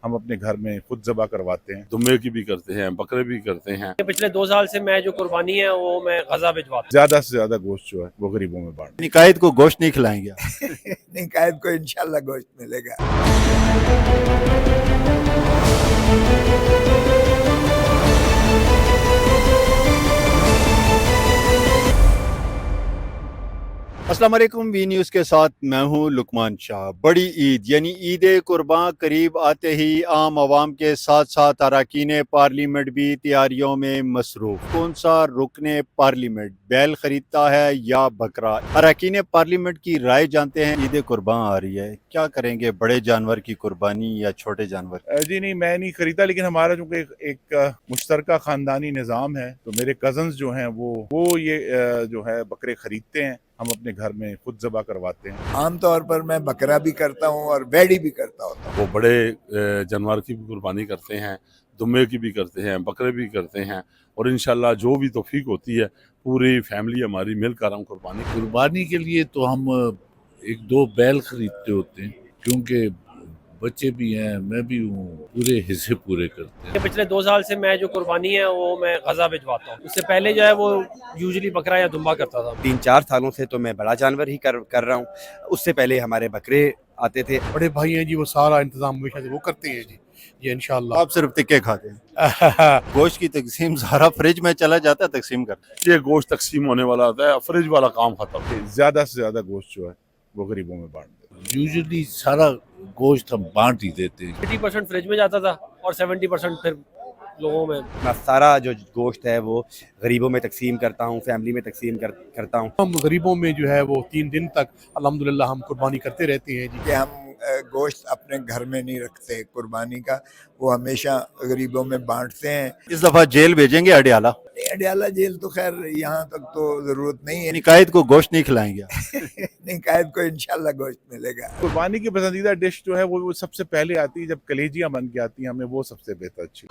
हम अपने घर में खुद ज़बह करवाते हैं। दुम्बे की भी करते हैं, बकरे भी करते हैं। पिछले 2 साल से मैं जो कुर्बानी है वो मैं गजा भिजवाता हूँ। ज़्यादा से ज़्यादा गोश्त जो है वो गरीबों में बांट। निकायत को गोश्त नहीं खिलाएंगे निकायत को इंशाल्लाह गोश्त मिलेगा। अस्सलाम वालेकुम। वी न्यूज़ के साथ मैं हूं लुकमान शाह। बड़ी ईद यानी ईद कुर्बान करीब आते ही आम आवाम के साथ साथ अरकान पार्लियामेंट भी तैयारियों में मसरूफ। कौन सा रुकने पार्लियामेंट बैल खरीदता है या बकरा? अरकान पार्लियामेंट की राय जानते हैं। ईद कुर्बान आ रही है, क्या करेंगे? बड़े जानवर की कुर्बानी या छोटे जानवर? जी नहीं, मैं नहीं खरीदा, लेकिन हमारा जो एक मुश्तरका खानदानी निज़ाम है, तो मेरे कजन्स जो हैं वो ये जो है बकरे खरीदते हैं। हम अपने घर में खुद ज़बह करवाते हैं। आमतौर पर मैं बकरा भी करता हूँ और बैडी भी करता होता हूँ। वो बड़े जानवर की भी कुर्बानी करते हैं, दुम्बे की भी करते हैं, बकरे भी करते हैं, और इंशाल्लाह जो भी तौफीक होती है पूरी फैमिली हमारी मिलकर हम कुर्बानी के लिए तो हम एक दो बैल खरीदते होते हैं, क्योंकि बच्चे भी हैं, मैं भी हूँ, पूरे हिस्से पूरे करते हैं। पिछले 2 साल से मैं जो कुर्बानी है वो मैं गजा भिजवाता हूँ। उससे पहले जो है वो यूजुअली बकरा या दुम्बा करता था। 3-4 सालों से तो मैं बड़ा जानवर ही कर रहा हूँ। उससे पहले हमारे बकरे आते थे। बड़े भाई हैं जी, वो सारा इंतजाम हमेशा से वो करते हैं जी। ये इंशाल्लाह। आप सिर्फ टिक्के खाते हैं गोश्त की तकसीम सारा फ्रिज में चला जाता है, तकसीम करते ये गोश्त तकसीम होने वाला होता है, फ्रिज वाला काम खत्म। ज़्यादा से ज़्यादा गोश्त जो है वो गरीबों में बांट देते हैं। यूजुअली सारा गोश्त हम बांट ही देते हैं। 80% फ्रिज में जाता था और 70% फिर लोगों में। मैं सारा जो गोश्त है वो गरीबों में तकसीम करता हूँ, फैमिली में तकसीम करता हूँ। हम गरीबों में जो है वो 3 दिन तक अल्हम्दुलिल्लाह हम कुर्बानी करते रहते हैं जी। कि हम गोश्त अपने घर में नहीं रखते कुर्बानी का, वो हमेशा गरीबों में बांटते हैं। इस दफा जेल भेजेंगे अडियाला? अडियाला जेल तो खैर यहाँ तक तो जरूरत नहीं है। निकायत को गोश्त नहीं खिलाएंगे निकायत को इंशाल्लाह गोश्त मिलेगा। कुर्बानी की पसंदीदा डिश जो है वो सबसे पहले आती है जब कलेजियाँ बन के आती हैं, हमें वो सबसे बेहतर अच्छी।